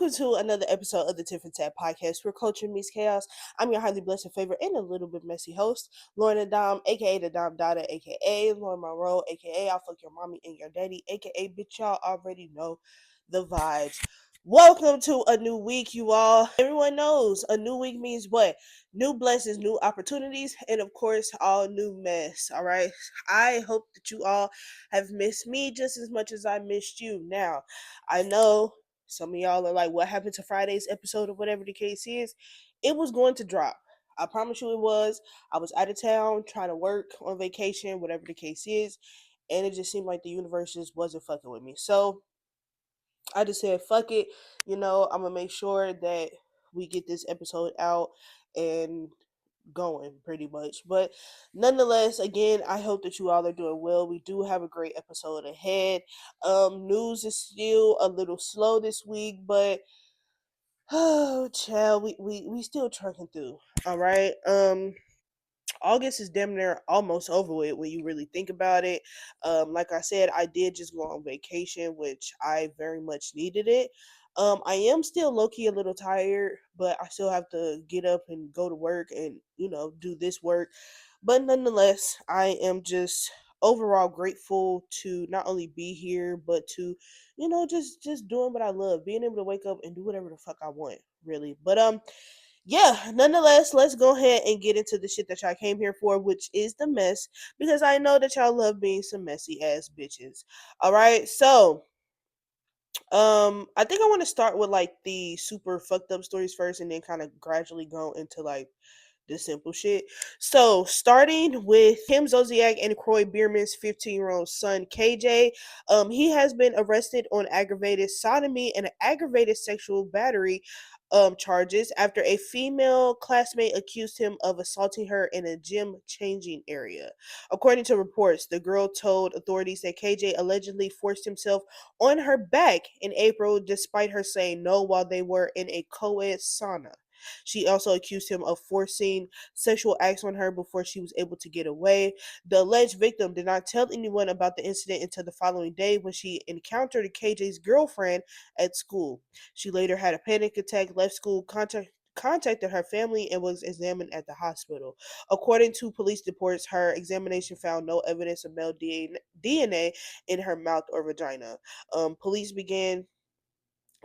welcome to another episode of the TFT podcast where culture meets chaos. I'm your highly blessed favorite and a little bit messy host, Lauren and Dom, aka the Dom Dada, aka Lauren Monroe, aka I'll fuck your mommy and your daddy, aka bitch, y'all already know the vibes. Welcome to a new week, you all. Everyone knows a new week means what? New blessings, new opportunities, and of course, all new mess. All right. I hope that you all have missed me just as much as I missed you. Now, I know some of y'all are like, what happened to Friday's episode or whatever the case is? It was going to drop. I promise you it was. I was out of town trying to work on vacation, whatever the case is. And it just seemed like the universe just wasn't fucking with me. So I just said, fuck it. I'm going to make sure that we get this episode out and going pretty much. But nonetheless, again, I hope that you all are doing well. We do have a great episode ahead. News is still a little slow this week, but oh child, we still trucking through. All right. August is damn near almost over with when you really think about it. Like I said, I did just go on vacation, which I very much needed it. I am still low key a little tired, but I still have to get up and go to work and do this work. But nonetheless, I am just overall grateful to not only be here, but to just doing what I love, being able to wake up and do whatever the fuck I want, really. But yeah, nonetheless, let's go ahead and get into the shit that y'all came here for, which is the mess, because I know that y'all love being some messy ass bitches. All right, so I think I want to start with like the super fucked up stories first, and then kind of gradually go into like the simple shit. So, starting with Kim Zolciak and Croy Bierman's 15-year-old son, KJ, he has been arrested on aggravated sodomy and aggravated sexual battery charges after a female classmate accused him of assaulting her in a gym changing area. According to reports, the girl told authorities that KJ allegedly forced himself on her back in April despite her saying no while they were in a co-ed sauna. She also accused him of forcing sexual acts on her before she was able to get away. The alleged victim did not tell anyone about the incident until the following day when she encountered KJ's girlfriend at school. She later had a panic attack, left school, contacted her family, and was examined at the hospital. According to police reports, her examination found no evidence of male DNA in her mouth or vagina. Police began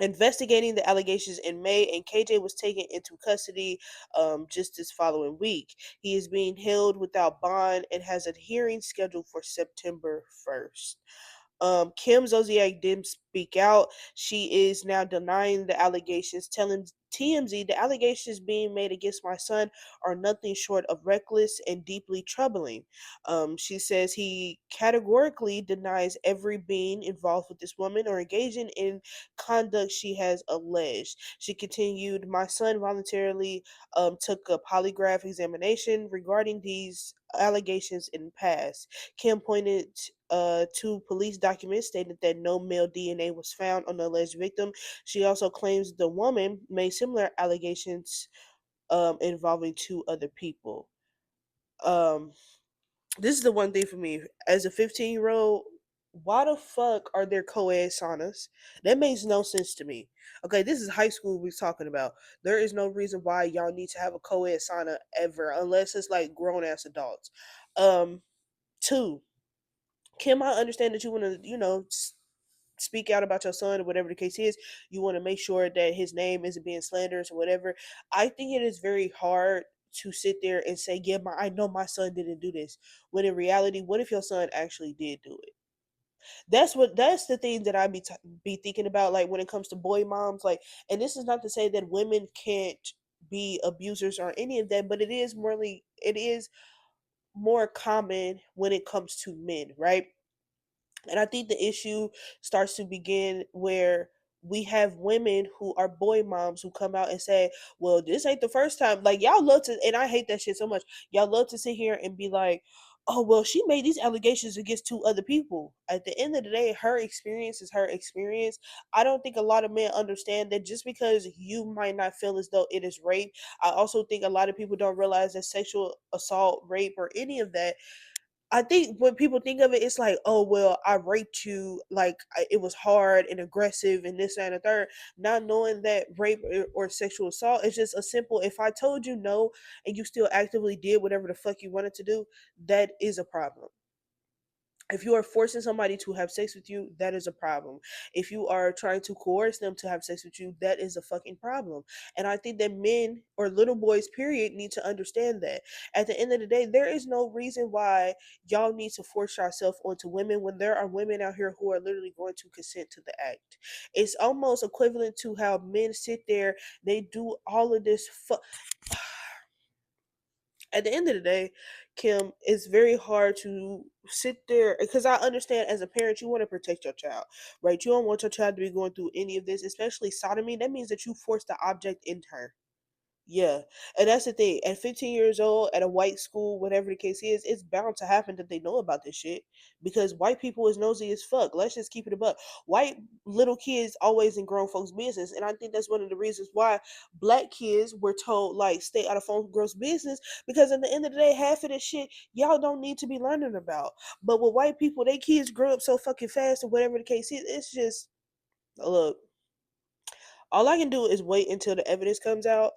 investigating the allegations in May, and KJ was taken into custody just this following week. He is being held without bond and has a hearing scheduled for September 1st. Kim Zolciak didn't speak out. She is now denying the allegations, telling TMZ the allegations being made against my son are nothing short of reckless and deeply troubling. She says he categorically denies every being involved with this woman or engaging in conduct she has alleged. She continued, my son voluntarily took a polygraph examination regarding these allegations in the past. Kim pointed to police documents stated that no male DNA was found on the alleged victim. She also claims the woman made similar allegations involving two other people. Um, this is the one thing for me as a 15-year-old. Why the fuck are there co-ed saunas? That makes no sense to me. Okay, this is high school we're talking about. There is no reason why y'all need to have a co-ed sauna ever, unless it's like grown ass adults. Um, Two, Kim, I understand that you want to, speak out about your son or whatever the case is. You want to make sure that his name isn't being slanderous or whatever. I think it is very hard to sit there and say, yeah, I know my son didn't do this. When in reality, what if your son actually did do it? That's the thing that be thinking about, like when it comes to boy moms, like, and this is not to say that women can't be abusers or any of that, but it is more common when it comes to men, right? And I think the issue starts to begin where we have women who are boy moms who come out and say, well, this ain't the first time. Like, y'all love to, and I hate that shit so much. Y'all love to sit here and be like, oh, well, she made these allegations against two other people. At the end of the day, her experience is her experience. I don't think a lot of men understand that just because you might not feel as though it is rape. I also think a lot of people don't realize that sexual assault, rape, or any of that, I think when people think of it, it's like, oh well, I raped you, like it was hard and aggressive and this and the third. Not knowing that rape or sexual assault is just a simple. If I told you no and you still actively did whatever the fuck you wanted to do, that is a problem. If you are forcing somebody to have sex with you, that is a problem. If you are trying to coerce them to have sex with you, that is a fucking problem. And I think that men or little boys, period, need to understand that. At the end of the day, there is no reason why y'all need to force yourself onto women when there are women out here who are literally going to consent to the act. It's almost equivalent to how men sit there, they do all of this. At the end of the day, Kim, it's very hard to sit there because I understand as a parent, you want to protect your child, right? You don't want your child to be going through any of this, especially sodomy. That means that you forced the object in her. Yeah, and that's the thing. At 15 years old, at a white school, whatever the case is, it's bound to happen that they know about this shit because white people is nosy as fuck. Let's just keep it above. White little kids always in grown folks' business, and I think that's one of the reasons why black kids were told like stay out of phone girls' business because at the end of the day, half of this shit y'all don't need to be learning about. But with white people, they kids grow up so fucking fast, or whatever the case is, it's just look, all I can do is wait until the evidence comes out.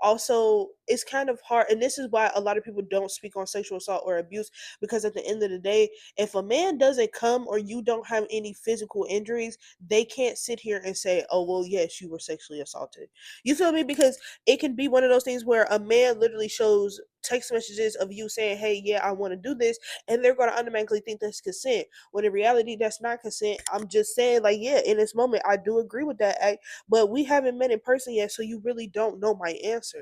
Also, it's kind of hard, and this is why a lot of people don't speak on sexual assault or abuse because at the end of the day, if a man doesn't come or you don't have any physical injuries, they can't sit here and say, "Oh, well, yes, you were sexually assaulted." You feel me? Because it can be one of those things where a man literally shows text messages of you saying, "Hey, yeah, I want to do this," and they're going to automatically think that's consent when in reality that's not consent. I'm just saying, like, yeah, in this moment I do agree with that act, but we haven't met in person yet, so you really don't know my answer.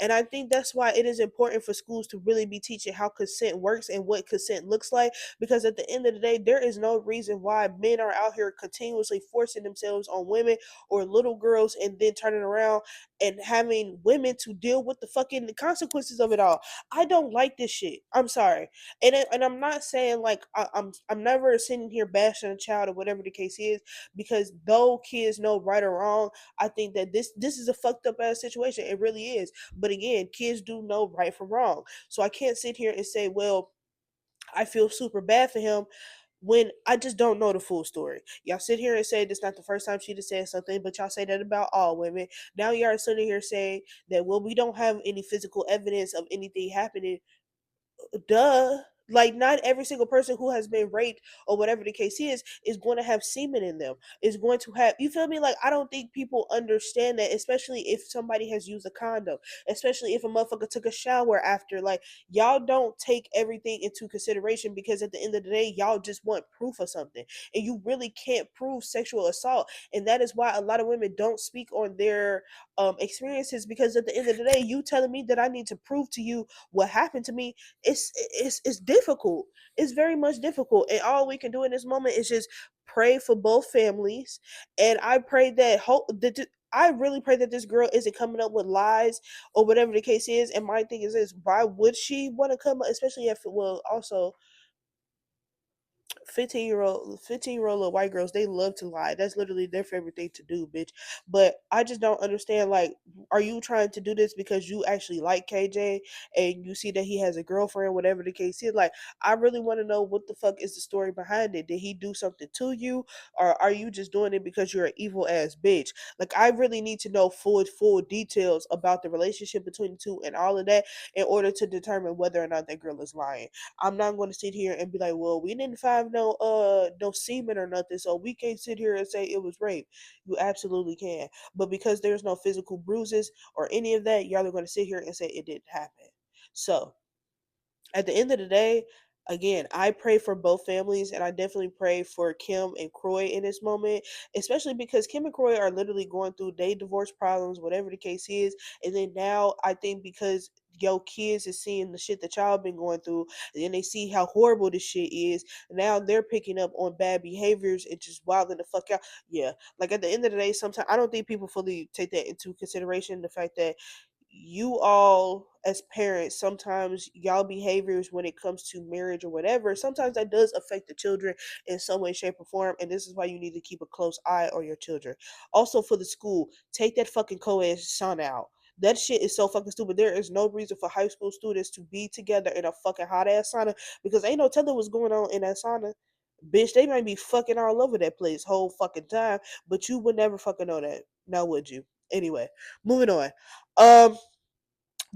And I think that's why it is important for schools to really be teaching how consent works and what consent looks like, because at the end of the day, there is no reason why men are out here continuously forcing themselves on women or little girls and then turning around and having women to deal with the fucking consequences of it all. I don't like this shit. I'm sorry. And I'm not saying like I'm never sitting here bashing a child or whatever the case is, because though kids know right or wrong, I think that this is a fucked up ass situation. It really is. But again, kids do know right from wrong. So I can't sit here and say, well, I feel super bad for him when I just don't know the full story. Y'all sit here and say this not the first time she just said something, but y'all say that about all women. Now y'all sitting here saying that, well, we don't have any physical evidence of anything happening. Duh. Like, not every single person who has been raped or whatever the case is going to have semen in them, is going to have, you feel me? Like, I don't think people understand that, especially if somebody has used a condom, especially if a motherfucker took a shower after. Like, y'all don't take everything into consideration because at the end of the day, y'all just want proof of something. And you really can't prove sexual assault. And that is why a lot of women don't speak on their experiences, because at the end of the day, you telling me that I need to prove to you what happened to me, it's difficult. It's very much difficult, and all we can do in this moment is just pray for both families. And I pray that hope that I really pray that this girl isn't coming up with lies or whatever the case is. And my thing is this: why would she want to come up, especially if, well, also 15-year-old little white girls, they love to lie. That's literally their favorite thing to do, bitch. But I just don't understand, like, are you trying to do this because you actually like KJ and you see that he has a girlfriend, whatever the case is? Like, I really want to know what the fuck is the story behind it. Did he do something to you, or are you just doing it because you're an evil ass bitch? Like, I really need to know full details about the relationship between the two and all of that in order to determine whether or not that girl is lying. I'm not going to sit here and be like, well, we didn't find no semen or nothing, so we can't sit here and say it was rape. You absolutely can. But because there's no physical bruises or any of that, y'all are going to sit here and say it didn't happen. So at the end of the day, again, I pray for both families, and I definitely pray for Kim and Croy in this moment, especially because Kim and Croy are literally going through day divorce problems, whatever the case is. And then now I think because yo kids is seeing the shit that y'all been going through, and then they see how horrible this shit is. Now they're picking up on bad behaviors and just wilding the fuck out. Yeah, like at the end of the day, sometimes I don't think people fully take that into consideration. The fact that you all as parents, sometimes y'all behaviors when it comes to marriage or whatever, sometimes that does affect the children in some way, shape, or form. And this is why you need to keep a close eye on your children. Also, for the school, take that fucking co-ed son out. That shit is so fucking stupid. There is no reason for high school students to be together in a fucking hot ass sauna because ain't no telling what's going on in that sauna. Bitch, they might be fucking all over that place whole fucking time, but you would never fucking know that. Now would you? Anyway, moving on. Um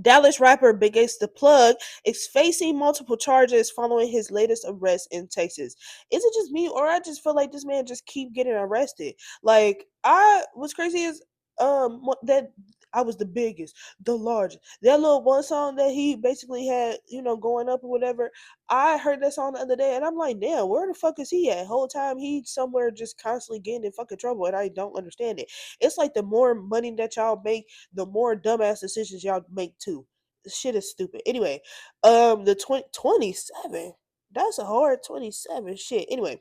Dallas rapper Big Ace the Plug is facing multiple charges following his latest arrest in Texas. Is it just me or I just feel like this man just keep getting arrested? Like I what's crazy is that I was the biggest, the largest. That little one song that he basically had, going up or whatever. I heard that song the other day and I'm like, damn, where the fuck is he at? Whole time he somewhere just constantly getting in fucking trouble and I don't understand it. It's like the more money that y'all make, the more dumbass decisions y'all make too. This shit is stupid. Anyway, the 27. That's a hard 27 shit. Anyway,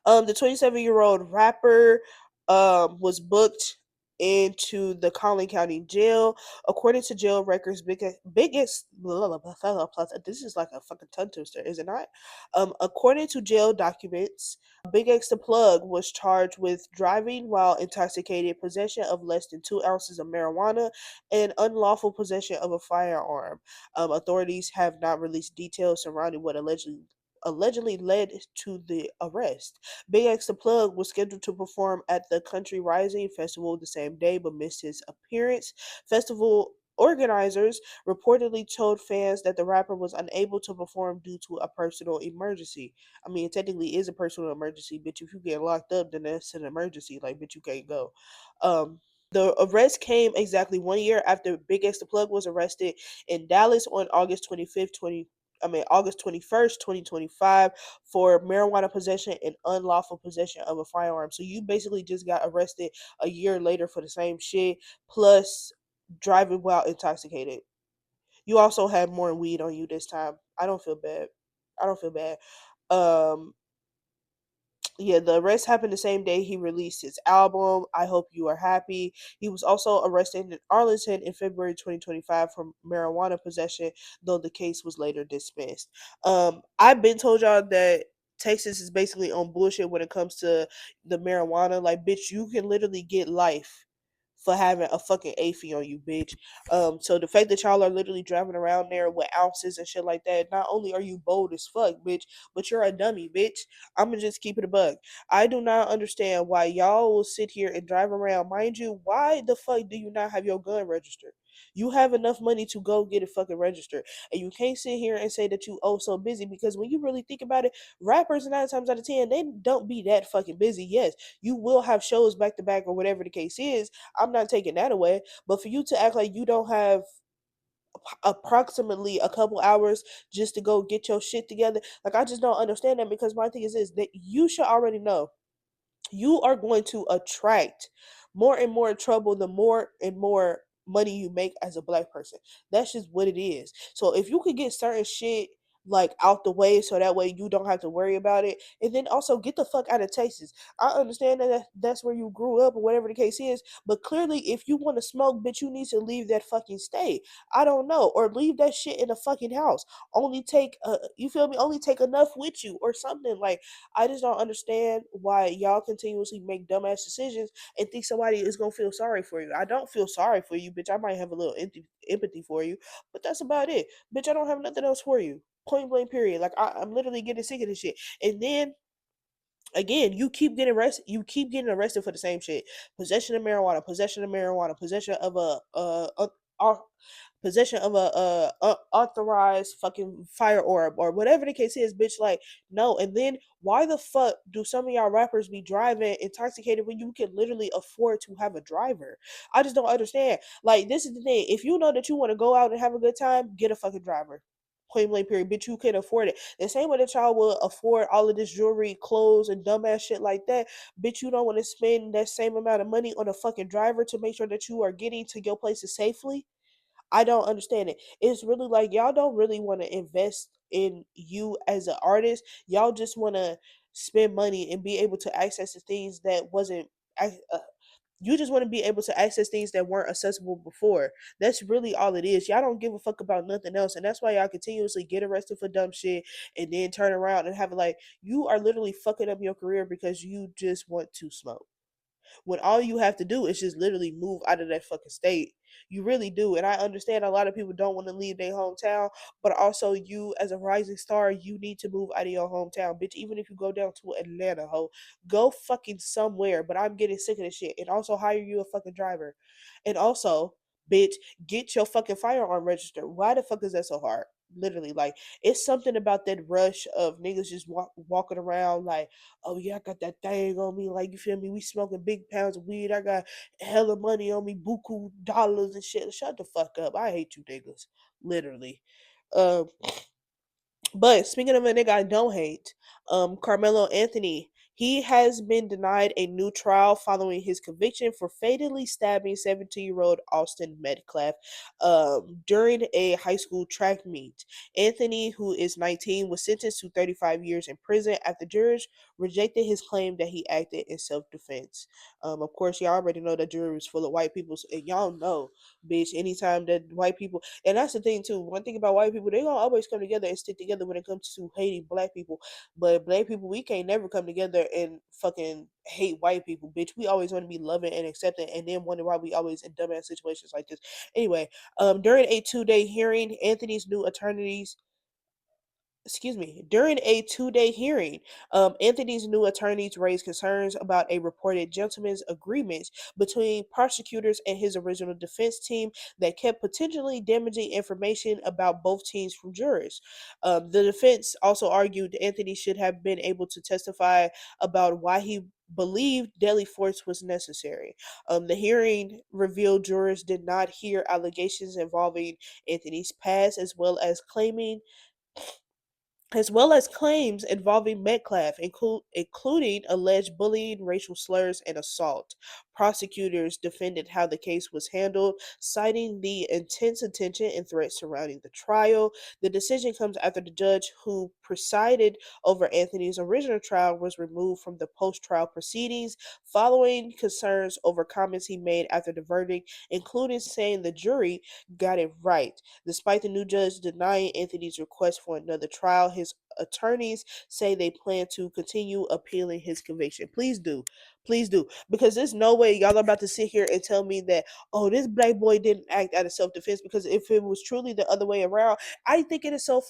the 27-year-old rapper was booked into the Collin County Jail. According to jail records, biggest this is like a fucking tongue twister, is it not? According to jail documents, Big X the Plug was charged with driving while intoxicated, possession of less than 2 ounces of marijuana, and unlawful possession of a firearm. Authorities have not released details surrounding what allegedly led to the arrest. Big X the Plug was scheduled to perform at the Country Rising Festival the same day but missed his appearance. Festival organizers reportedly told fans that the rapper was unable to perform due to a personal emergency. I mean, it technically is a personal emergency, bitch. If you get locked up, then that's an emergency. Like, bitch, you can't go. The arrest came exactly 1 year after Big X the Plug was arrested in Dallas on August 21st, 2025 for marijuana possession and unlawful possession of a firearm. So you basically just got arrested a year later for the same shit plus driving while intoxicated. You also had more weed on you this time. I don't feel bad. I don't feel bad. Um yeah, the arrest happened the same day he released his album, I Hope You Are Happy. He was also arrested in Arlington in February 2025 for marijuana possession, though the case was later dismissed. I've been told y'all that Texas is basically on bullshit when it comes to the marijuana. Like, bitch, you can literally get life for having a fucking AFI on you, bitch. So the fact that y'all are literally driving around there with ounces and shit like that, not only are you bold as fuck, bitch, but you're a dummy, bitch. I'ma just keep it a bug. I do not understand why y'all will sit here and drive around. Mind you, why the fuck do you not have your gun registered? You have enough money to go get it fucking registered. And you can't sit here and say that you oh so busy because when you really think about it, rappers 9 times out of 10, they don't be that fucking busy. Yes, you will have shows back to back or whatever the case is. I'm not taking that away. But for you to act like you don't have approximately a couple hours just to go get your shit together, like I just don't understand that because my thing is this that you should already know you are going to attract more and more trouble the more and more money you make as a black person. That's just what it is. So if you could get certain shit like out the way so that way you don't have to worry about it and then also get the fuck out of Texas. I understand that that's where you grew up or whatever the case is, but clearly if you want to smoke, bitch, you need to leave that fucking state. I don't know, or leave that shit in a fucking house. Only take you feel me, only take enough with you or something. Like, I just don't understand why y'all continuously make dumbass decisions and think somebody is gonna feel sorry for you. I don't feel sorry for you, bitch. I might have a little empathy for you, but that's about it, bitch. I don't have nothing else for you. Point blank, period. Like I'm literally getting sick of this shit. And then again, you keep getting arrested. You keep getting arrested for the same shit: possession of marijuana, possession of marijuana, possession of possession of a unauthorized fucking firearm or whatever the case is, bitch. Like, no. And then why the fuck do some of y'all rappers be driving intoxicated when you can literally afford to have a driver? I just don't understand. Like, this is the thing. If you know that you want to go out and have a good time, get a fucking driver. Point blank, period. Bitch, you can afford it. The same way that y'all will afford all of this jewelry, clothes, and dumbass shit like that. Bitch, you don't want to spend that same amount of money on a fucking driver to make sure that you are getting to your places safely. I don't understand it. It's really like y'all don't really want to invest in you as an artist. Y'all just want to spend money and be able to access the things that wasn't. You just want to be able to access things that weren't accessible before. That's really all it is. Y'all don't give a fuck about nothing else, and that's why y'all continuously get arrested for dumb shit and then turn around and have it like you are literally fucking up your career because you just want to smoke. when all you have to do is just literally move out of that fucking state. You really do. And I understand a lot of people don't want to leave their hometown, but also you as a rising star, you need to move out of your hometown, bitch. Even if you go down to Atlanta, ho, go fucking somewhere. But I'm getting sick of this shit. And also hire you a fucking driver. And also, bitch, get your fucking firearm registered. Why the fuck is that so hard? Literally, like, it's something about that rush of niggas just walking around like, oh yeah, I got that thing on me, like, you feel me? We smoking big pounds of weed. I got hella money on me, buku dollars and shit. Shut the fuck up. I hate you niggas, literally. Um, but speaking of a nigga I don't hate, Carmelo Anthony, he has been denied a new trial following his conviction for fatally stabbing 17-year-old Austin Metcalf during a high school track meet. Anthony, who is 19, was sentenced to 35 years in prison after jurors rejected his claim that he acted in self-defense. Of course, y'all already know that jury was full of white people, and y'all know, bitch, anytime that white people, and that's the thing too. One thing about white people, they gonna always come together and stick together when it comes to hating black people. But black people, we can't never come together and fucking hate white people, bitch. We always want to be loving and accepting, and then wonder why we always in dumbass situations like this. Anyway, during a 2-day hearing, Anthony's new attorneys during a 2-day hearing, Anthony's new attorneys raised concerns about a reported gentleman's agreement between prosecutors and his original defense team that kept potentially damaging information about both teams from jurors. The defense also argued Anthony should have been able to testify about why he believed deadly force was necessary. The hearing revealed jurors did not hear allegations involving Anthony's past, as well as claims involving Metcalf, including alleged bullying, racial slurs, and assault. Prosecutors defended how the case was handled, citing the intense attention and threats surrounding the trial. The decision comes after the judge who presided over Anthony's original trial was removed from the post trial proceedings following concerns over comments he made after the verdict, including saying the jury got it right. Despite the new judge denying Anthony's request for another trial, his attorneys say they plan to continue appealing his conviction. Please do. Please do. Because there's no way y'all are about to sit here and tell me that, oh, this black boy didn't act out of self defense. Because if it was truly the other way around, I think it is so.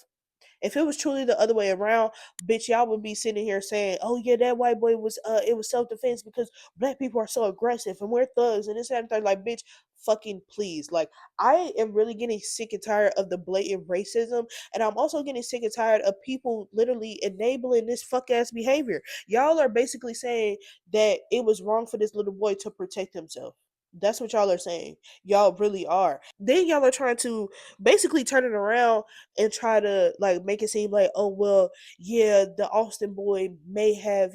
If it was truly the other way around, bitch, y'all would be sitting here saying, "Oh yeah, that white boy was it was self defense because black people are so aggressive and we're thugs and this and that." Like, bitch, fucking please. Like, I am really getting sick and tired of the blatant racism, and I'm also getting sick and tired of people literally enabling this fuck ass behavior. Y'all are basically saying that it was wrong for this little boy to protect himself. That's what y'all are saying. Y'all really are. Then y'all are trying to basically turn it around and try to like make it seem like, oh well, yeah, the Austin boy may have,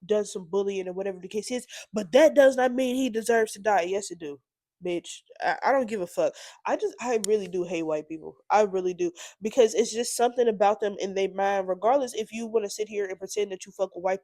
done some bullying or whatever the case is, but that does not mean he deserves to die. Yes, it do. Bitch, I don't give a fuck. I really do hate white people. I really do. Because it's just something about them in their mind, regardless if you want to sit here and pretend that you fuck with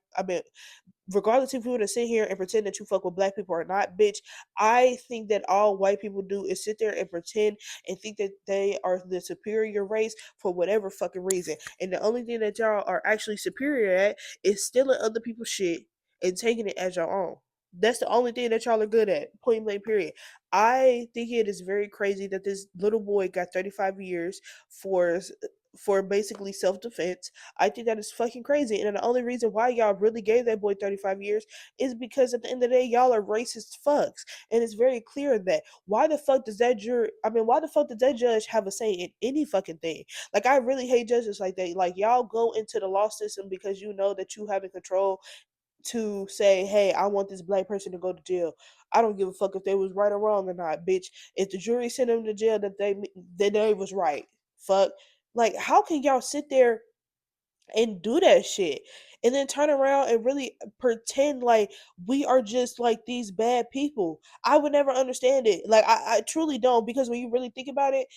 regardless if you want to sit here and pretend that you fuck with black people or not, bitch, I think that all white people do is sit there and pretend and think that they are the superior race for whatever fucking reason. And the only thing that y'all are actually superior at is stealing other people's shit and taking it as your own. That's the only thing that y'all are good at. Point blank, period. I think it is very crazy that this little boy got 35 years for for basically self defense. I think that is fucking crazy. And the only reason why y'all really gave that boy 35 years is because at the end of the day, y'all are racist fucks. And it's very clear that why the fuck does that why the fuck does that judge have a say in any fucking thing? Like, I really hate judges like that. Like, y'all go into the law system because you know that you have in control to say, hey, I want this black person to go to jail. I don't give a fuck if they was right or wrong or not, bitch. If the jury sent them to jail, that they was right. Fuck. Like, how can y'all sit there and do that shit and then turn around and really pretend like we are just like these bad people? I would never understand it. Like, I truly don't, because when you really think about it,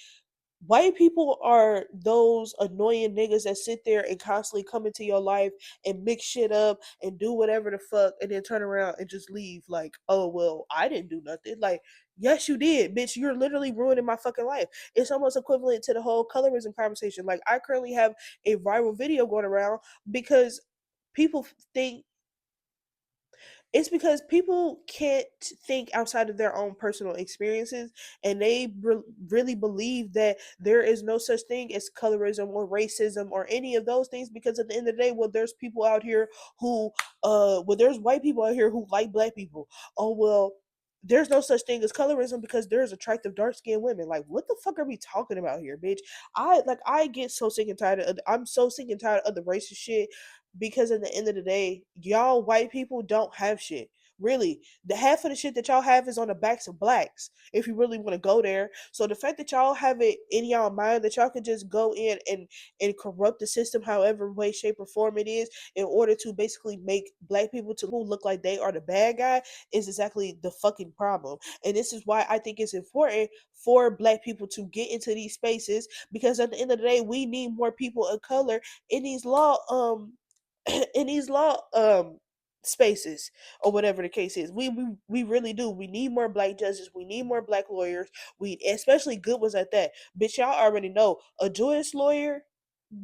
white people are those annoying niggas that sit there and constantly come into your life and mix shit up and do whatever the fuck and then turn around and just leave like, oh well, I didn't do nothing. Like, yes you did, bitch. You're literally ruining my fucking life. It's almost equivalent to the whole colorism conversation. Like, I currently have a viral video going around because people think It's because people can't think outside of their own personal experiences, and they really believe that there is no such thing as colorism or racism or any of those things, because at the end of the day, well, there's people out here who well, there's white people out here who like black people. Oh well, there's no such thing as colorism because there's attractive dark skinned women. Like, what the fuck are we talking about here, bitch? I get so sick and tired of, I'm so sick and tired of the racist shit, because at the end of the day, y'all white people don't have shit. Really, the half of the shit that y'all have is on the backs of blacks. If you really want to go there, so the fact that y'all have it in y'all mind that y'all can just go in and corrupt the system, however way, shape, or form it is, in order to basically make black people to look like they are the bad guy, is exactly the fucking problem. And this is why I think it's important for black people to get into these spaces, because at the end of the day, we need more people of color in these law in these law spaces, or whatever the case is. We really do. We need more black judges, we need more black lawyers, we especially good ones at that. Bitch, y'all already know a Jewish lawyer,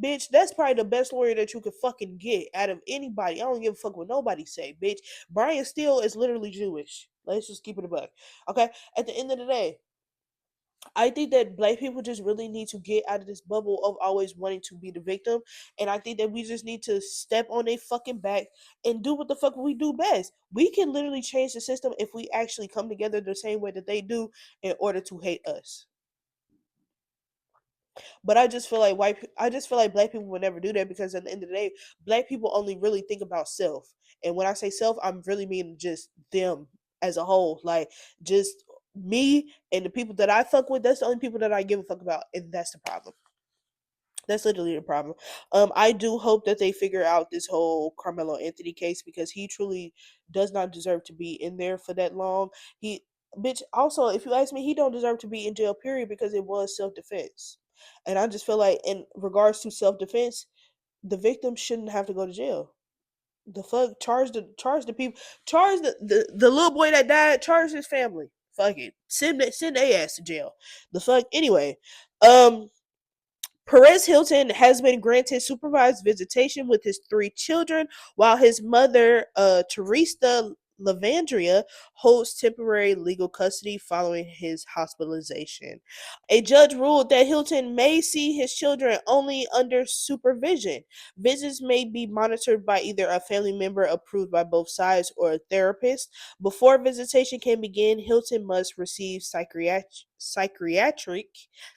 bitch, that's probably the best lawyer that you could fucking get out of anybody. I don't give a fuck what nobody say, bitch. Brian Steele is literally Jewish. Let's just keep it a buck. Okay? At the end of the day, I think that black people just really need to get out of this bubble of always wanting to be the victim. And I think that we just need to step on their fucking back and do what the fuck we do best. We can literally change the system if we actually come together the same way that they do in order to hate us. But I just feel like black people would never do that, because at the end of the day, black people only really think about self. And when I say self, I'm really meaning just them as a whole. Like, just me and the people that I fuck with, that's the only people that I give a fuck about. And that's the problem. That's literally the problem. I do hope that they figure out this whole Carmelo Anthony case, because he truly does not deserve to be in there for that long. He, bitch. Also, if you ask me, he don't deserve to be in jail. Period, because it was self defense, and I just feel like, in regards to self defense, the victim shouldn't have to go to jail. The fuck, charge the people, charge the little boy that died, charge his family. Fuck it, send their ass to jail. The fuck, anyway. Perez Hilton has been granted supervised visitation with his three children, while his mother, Teresa Lavandria, holds temporary legal custody following his hospitalization. A judge ruled that Hilton may see his children only under supervision. Visits may be monitored by either a family member approved by both sides or a therapist. Before visitation can begin, Hilton must receive psychiatric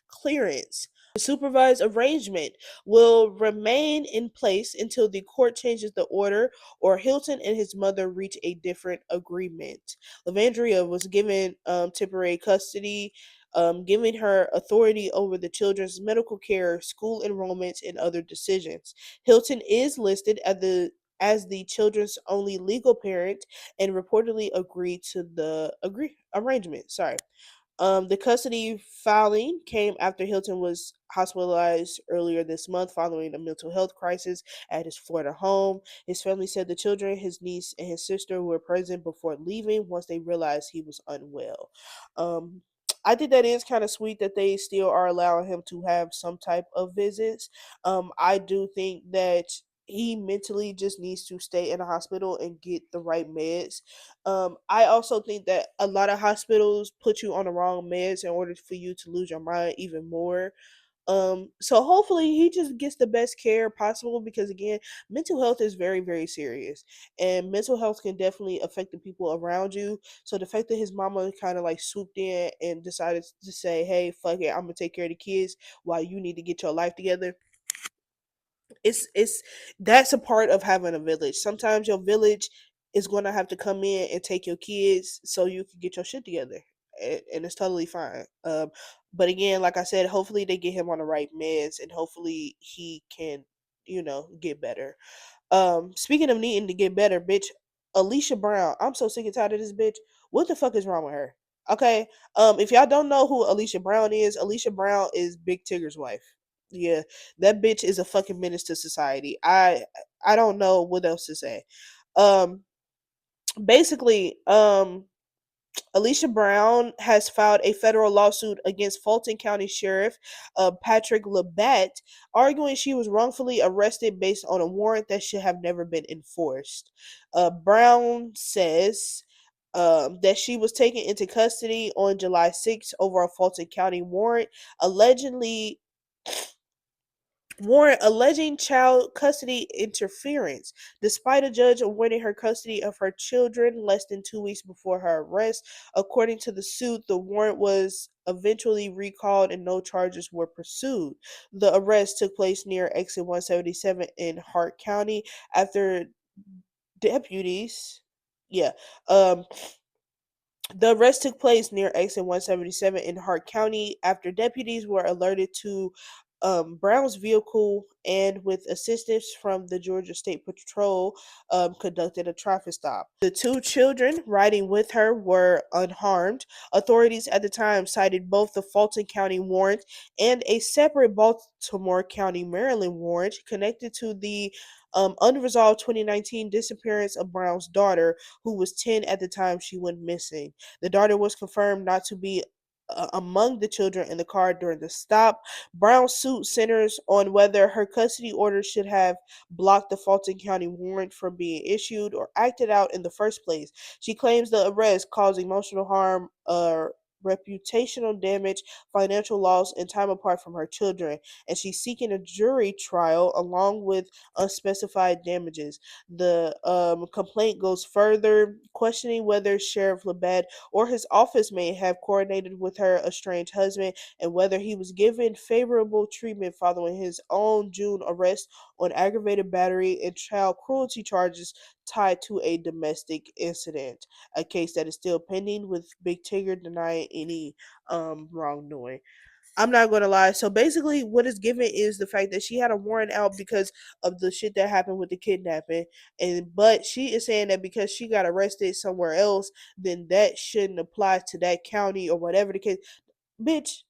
clearance. The supervised arrangement will remain in place until the court changes the order or Hilton and his mother reach a different agreement. Lavandria was given temporary custody, giving her authority over the children's medical care, school enrollments, and other decisions. Hilton is listed as the children's only legal parent and reportedly agreed to the arrangement. Sorry. The custody filing came after Hilton was hospitalized earlier this month following a mental health crisis at his Florida home. His family said the children, his niece, and his sister were present before leaving once they realized he was unwell. Um, I think that is kind of sweet that they still are allowing him to have some type of visits. I do think that he mentally just needs to stay in a hospital and get the right meds. I also think that a lot of hospitals put you on the wrong meds in order for you to lose your mind even more. So hopefully he just gets the best care possible, because again, mental health is very, very serious, and mental health can definitely affect the people around you. So the fact that his mama kind of like swooped in and decided to say, "Hey, fuck it, I'm gonna take care of the kids while you need to get your life together," it's that's a part of having a village. Sometimes your village is going to have to come in and take your kids so you can get your shit together, and it's totally fine. But again, like I said, hopefully they get him on the right meds, and hopefully he can, get better. Speaking of needing to get better, bitch, Alicia Brown, I'm so sick and tired of this bitch. What the fuck is wrong with her? Okay. If y'all don't know who Alicia Brown is Big Tigger's wife. Yeah, that bitch is a fucking menace to society. I don't know what else to say. Um, basically, Alicia Brown has filed a federal lawsuit against Fulton County Sheriff Patrick Labatt, arguing she was wrongfully arrested based on a warrant that should have never been enforced. Brown says that she was taken into custody on July 6th over a Fulton County allegedly warrant alleging child custody interference. Despite a judge awarding her custody of her children less than 2 weeks before her arrest, according to the suit, the warrant was eventually recalled and no charges were pursued. The arrest took place near exit 177 in Hart County after deputies, yeah, um, the arrest took place near exit 177 in Hart County after deputies were alerted to Brown's vehicle and, with assistance from the Georgia State Patrol, conducted a traffic stop. The two children riding with her were unharmed. Authorities at the time cited both the Fulton County warrant and a separate Baltimore County, Maryland warrant connected to the unresolved 2019 disappearance of Brown's daughter, who was 10 at the time she went missing. The daughter was confirmed not to be among the children in the car during the stop. Brown's suit centers on whether her custody order should have blocked the Fulton County warrant from being issued or acted out in the first place. She claims the arrest caused emotional harm, reputational damage, financial loss, and time apart from her children, and she's seeking a jury trial along with unspecified damages. The complaint goes further, questioning whether Sheriff Labatt or his office may have coordinated with her estranged husband and whether he was given favorable treatment following his own June arrest on aggravated battery and child cruelty charges tied to a domestic incident, a case that is still pending with Big Tigger denying any wrongdoing. I'm not gonna lie. So basically, what is given is the fact that she had a warrant out because of the shit that happened with the kidnapping, and but she is saying that because she got arrested somewhere else, then that shouldn't apply to that county or whatever the case. Bitch,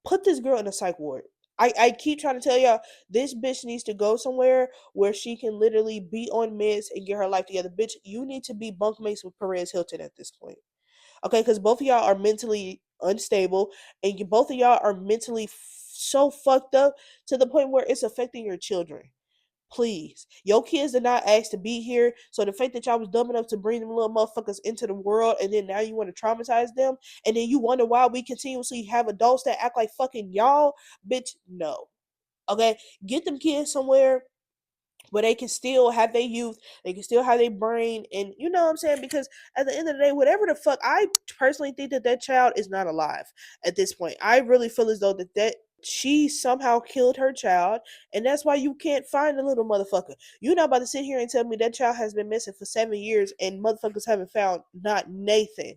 put this girl in a psych ward. I keep trying to tell y'all this bitch needs to go somewhere where she can literally be on meds and get her life together. Bitch, you need to be bunkmates with Perez Hilton at this point. Okay, because both of y'all are mentally unstable and both of y'all are mentally so fucked up to the point where it's affecting your children. Please, your kids did not ask to be here, so the fact that y'all was dumb enough to bring them little motherfuckers into the world, and then now you want to traumatize them, and then you wonder why we continuously have adults that act like fucking y'all, bitch. No, okay, get them kids somewhere where they can still have their youth, they can still have their brain, and you know what I'm saying? Because at the end of the day, whatever the fuck, I personally think that that child is not alive at this point. I really feel as though that she somehow killed her child, and that's why you can't find the little motherfucker. You're not about to sit here and tell me that child has been missing for 7 years and motherfuckers haven't found not Nathan.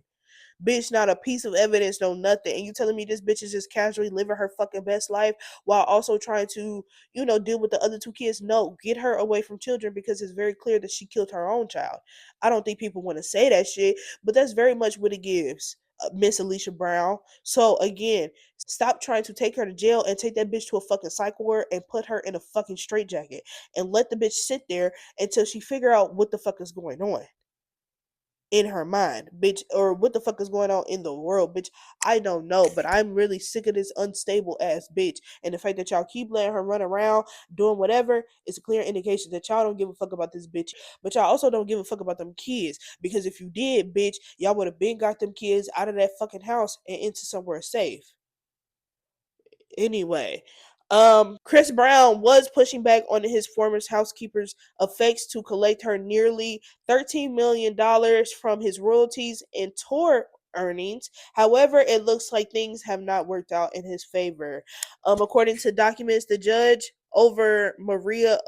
Bitch, not a piece of evidence, no nothing. And you telling me this bitch is just casually living her fucking best life while also trying to, deal with the other two kids? No, get her away from children because it's very clear that she killed her own child. I don't think people want to say that shit, but that's very much what it gives. Miss Alicia Brown. So again, stop trying to take her to jail and take that bitch to a fucking psych ward and put her in a fucking straitjacket and let the bitch sit there until she figure out what the fuck is going on in her mind, bitch, or what the fuck is going on in the world, bitch. I don't know, but I'm really sick of this unstable ass bitch. And the fact that y'all keep letting her run around doing whatever is a clear indication that y'all don't give a fuck about this bitch. But y'all also don't give a fuck about them kids. Because if you did, bitch, y'all would have been got them kids out of that fucking house and into somewhere safe. Anyway, Chris Brown was pushing back on his former housekeeper's effects to collect her nearly $13 million from his royalties and tour earnings. However, it looks like things have not worked out in his favor. According to documents, the judge over Maria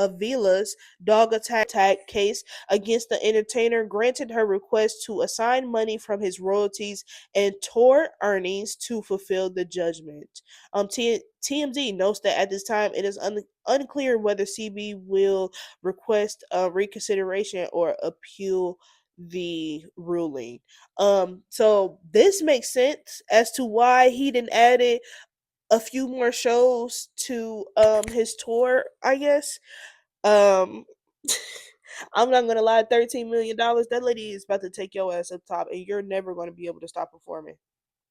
Avila's dog attack case against the entertainer granted her request to assign money from his royalties and tour earnings to fulfill the judgment. TMZ notes that at this time it is unclear whether CB will request reconsideration or appeal the ruling. So this makes sense as to why he didn't add it a few more shows to his tour, I guess. Um I'm not gonna lie, $13 million. That lady is about to take your ass up top, and you're never gonna be able to stop performing.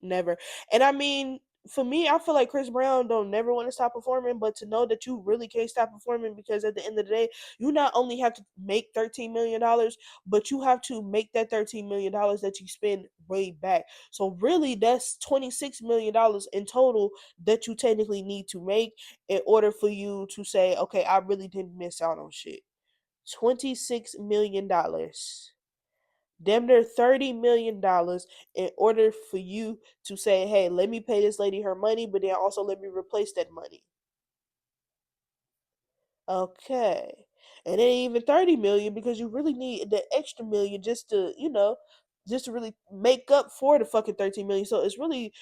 Never. And I mean, for me, I feel like Chris Brown don't never want to stop performing, but to know that you really can't stop performing because at the end of the day, you not only have to make $13 million, but you have to make that $13 million that you spend way back. So really, that's $26 million in total that you technically need to make in order for you to say, okay, I really didn't miss out on shit. $26 million, damn near $30 million in order for you to say, hey, let me pay this lady her money, but then also let me replace that money. Okay. And it ain't even 30 million because you really need the extra million just to, just to really make up for the fucking 13 million. So it's really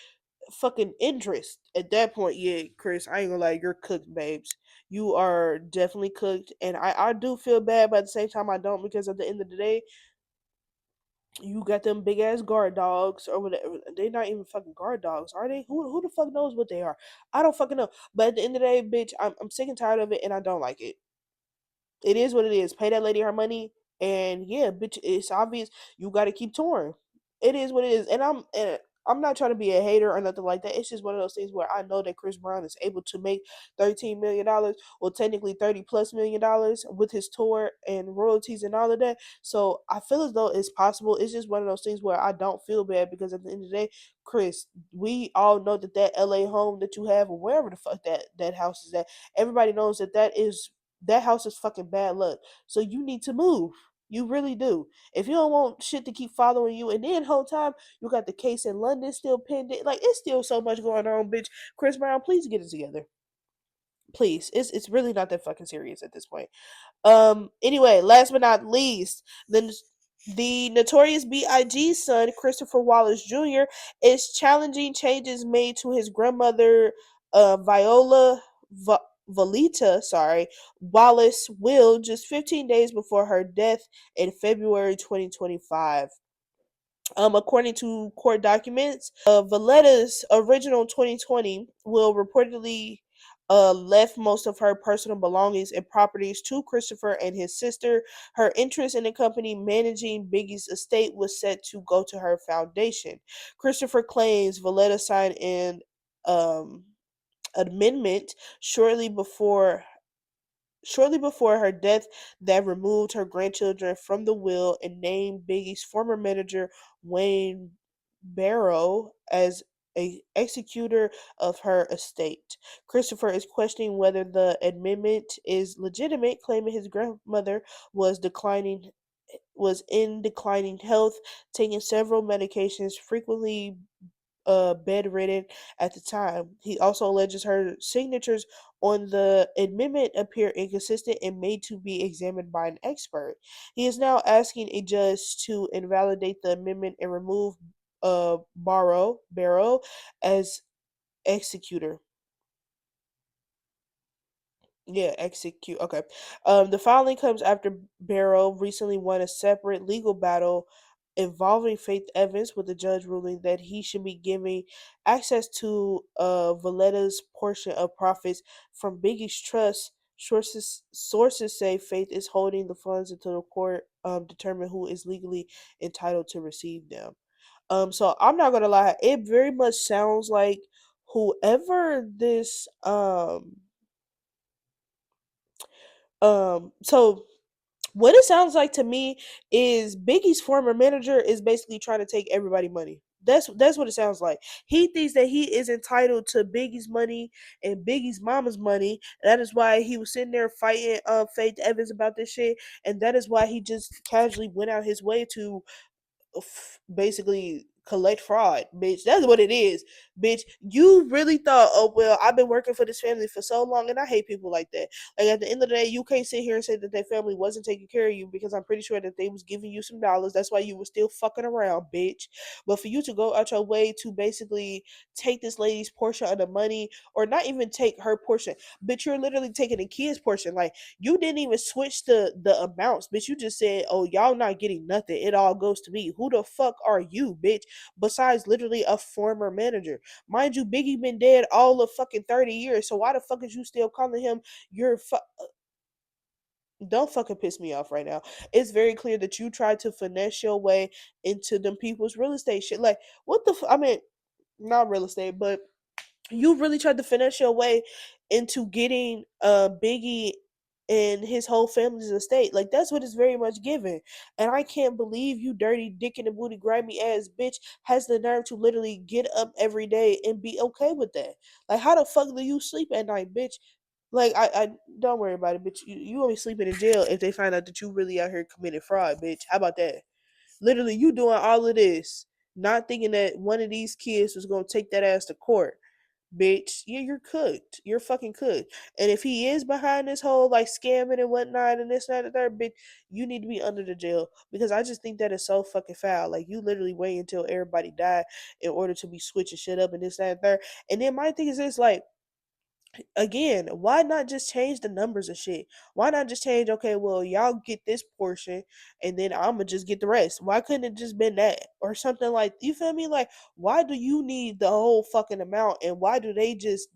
fucking interest at that point. Yeah, Chris, I ain't gonna lie, you're cooked, babes. You are definitely cooked. And I do feel bad, but at the same time I don't, because at the end of the day, you got them big ass guard dogs or whatever. They're not even fucking guard dogs, are they? Who the fuck knows what they are? I don't fucking know. But at the end of the day, bitch, I'm sick and tired of it, and I don't like it. It is what it is. Pay that lady her money, and yeah, bitch, it's obvious you got to keep touring. It is what it is, and I'm not trying to be a hater or nothing like that. It's just one of those things where I know that Chris Brown is able to make $13 million, well, technically $30+ million with his tour and royalties and all of that. So I feel as though it's possible. It's just one of those things where I don't feel bad because at the end of the day, Chris, we all know that that LA home that you have, or wherever the fuck that house is at, everybody knows that house is fucking bad luck. So you need to move. You really do. If you don't want shit to keep following you, and then whole time you got the case in London still pending. Like, it's still so much going on, bitch. Chris Brown, please get it together. Please. It's really not that fucking serious at this point. Anyway, last but not least, the notorious B.I.G. son, Christopher Wallace Jr., is challenging changes made to his grandmother, Viola Valita, Wallace will, just 15 days before her death in February 2025. According to court documents, Valletta's original 2020 will reportedly left most of her personal belongings and properties to Christopher and his sister. Her interest in the company managing Biggie's estate was set to go to her foundation. Christopher claims Valletta signed an um, amendment shortly before her death that removed her grandchildren from the will and named Biggie's former manager Wayne Barrow as a executor of her estate. Christopher is questioning whether the amendment is legitimate, claiming his grandmother was in declining health, taking several medications, frequently bedridden at the time. He also alleges her signatures on the amendment appear inconsistent and made to be examined by an expert. He is now asking a judge to invalidate the amendment and remove Barrow as executor. Yeah, execute. Okay. The filing comes after Barrow recently won a separate legal battle involving Faith Evans, with the judge ruling that he should be giving access to Valletta's portion of profits from Biggie's trust. Sources say Faith is holding the funds until the court determine who is legally entitled to receive them. So I'm not gonna lie, it very much sounds like whoever this so what it sounds like to me is Biggie's former manager is basically trying to take everybody money. That's what it sounds like. He thinks that he is entitled to Biggie's money and Biggie's mama's money. That is why he was sitting there fighting Faith Evans about this shit, and that is why he just casually went out his way to basically collect fraud, bitch. That's what it is, bitch. You really thought, oh well, I've been working for this family for so long, and I hate people like that. Like, at the end of the day, you can't sit here and say that their family wasn't taking care of you, because I'm pretty sure that they was giving you some dollars. That's why you were still fucking around, bitch. But for you to go out your way to basically take this lady's portion of the money, or not even take her portion, but you're literally taking the kid's portion. Like, you didn't even switch the amounts, bitch. You just said, oh, y'all not getting nothing. It all goes to me. Who the fuck are you, bitch? Besides literally a former manager. Mind you, Biggie been dead all of fucking 30 years. So why the fuck is you still calling him your Don't fucking piss me off right now. It's very clear that you tried to finesse your way into them people's real estate shit. Like, what the I mean, not real estate, but you really tried to finesse your way into getting Biggie and his whole family's estate. Like, that's what it's very much given. And I can't believe you dirty dick in the booty grimy ass bitch has the nerve to literally get up every day and be okay with that. Like, how the fuck do you sleep at night, bitch? Like, I don't worry about it, bitch. You only sleeping in jail if they find out that you really out here committing fraud, bitch. How about that? Literally, you doing all of this, not thinking that one of these kids was gonna take that ass to court, bitch. Yeah, you're cooked. You're fucking cooked. And if he is behind this whole like scamming and whatnot and this and that and third, bitch, you need to be under the jail because I just think that is so fucking foul. Like, you literally wait until everybody die in order to be switching shit up and this that and third. And then my thing is this, like, again, why not just change the numbers of shit? Why not just change, okay, well, y'all get this portion and then I'ma just get the rest? Why couldn't it just been that? Or something like, you feel me? Like, why do you need the whole fucking amount and why do they just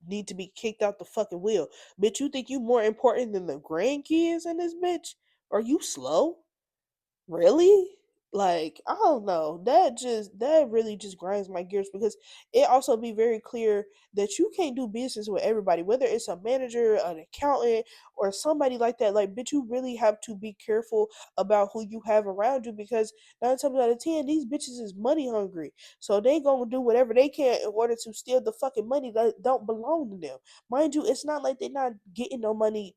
need to be kicked out the fucking wheel? Bitch, you think you more important than the grandkids in this bitch? Are you slow? Really? Like, I don't know. That really just grinds my gears because it also be very clear that you can't do business with everybody, whether it's a manager, an accountant, or somebody like that. Like, bitch, you really have to be careful about who you have around you because 9 times out of 10, these bitches is money hungry. So they gonna do whatever they can in order to steal the fucking money that don't belong to them. Mind you, it's not like they're not getting no money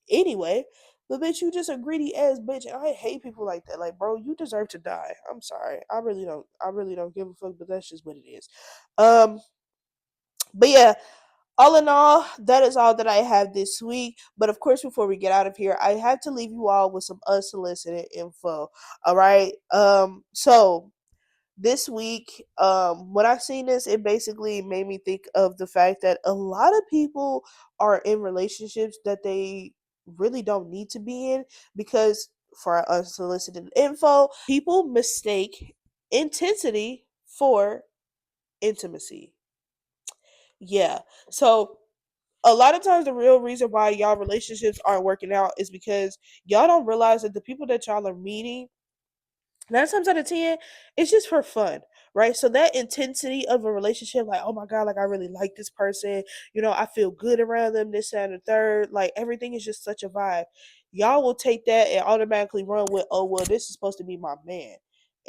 anyway. But bitch, you just a greedy ass bitch, and I hate people like that. Like, bro, you deserve to die. I'm sorry. I really don't. I really don't give a fuck. But that's just what it is. Um. But yeah, all in all, that is all that I have this week. But of course, before we get out of here, I have to leave you all with some unsolicited info. All right. So this week, when I seen this, it basically made me think of the fact that a lot of people are in relationships that they really don't need to be in because, for our unsolicited info, people mistake intensity for intimacy. Yeah. So a lot of times the real reason why y'all relationships aren't working out is because y'all don't realize that the people that y'all are meeting 9 times out of 10, it's just for fun, right? So that intensity of a relationship, like, oh my God, like I really like this person, I feel good around them, this and the third, like everything is just such a vibe. Y'all will take that and automatically run with, oh well, this is supposed to be my man.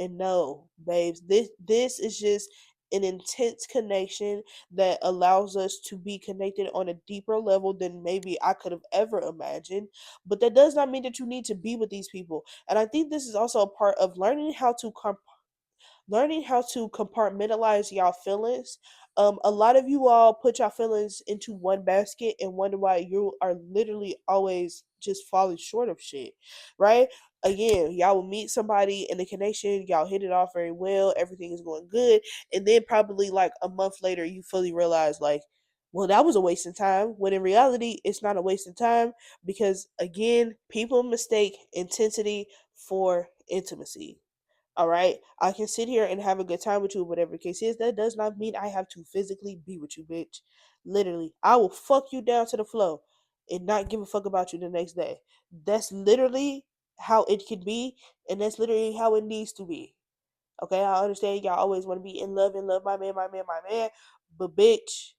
And no, babes, this is just an intense connection that allows us to be connected on a deeper level than maybe I could have ever imagined. But that does not mean that you need to be with these people. And I think this is also a part of learning how to compartmentalize y'all feelings. A lot of you all put y'all feelings into one basket and wonder why you are literally always just falling short of shit, right? Again, y'all will meet somebody in the connection, y'all hit it off very well, everything is going good, and then probably like a month later, you fully realize, like, well, that was a waste of time. When in reality, it's not a waste of time because, again, people mistake intensity for intimacy. All right. I can sit here and have a good time with you, whatever the case is. That does not mean I have to physically be with you, bitch. Literally, I will fuck you down to the floor and not give a fuck about you the next day. That's literally how it can be, and that's literally how it needs to be. Okay, I understand y'all always want to be in love and love my man, my man, my man. But bitch,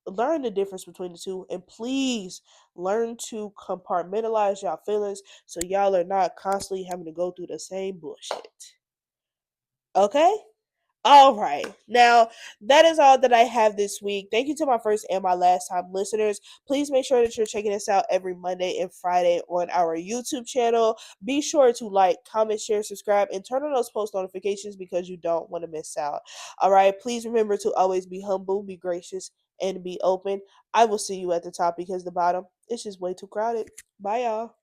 learn the difference between the two and please learn to compartmentalize y'all feelings so y'all are not constantly having to go through the same bullshit. Okay? All right. Now, that is all that I have this week. Thank you to my first and my last time listeners. Please make sure that you're checking us out every Monday and Friday on our YouTube channel. Be sure to like, comment, share, subscribe, and turn on those post notifications because you don't want to miss out. All right. Please remember to always be humble, be gracious, and be open. I will see you at the top because the bottom is just way too crowded. Bye, y'all.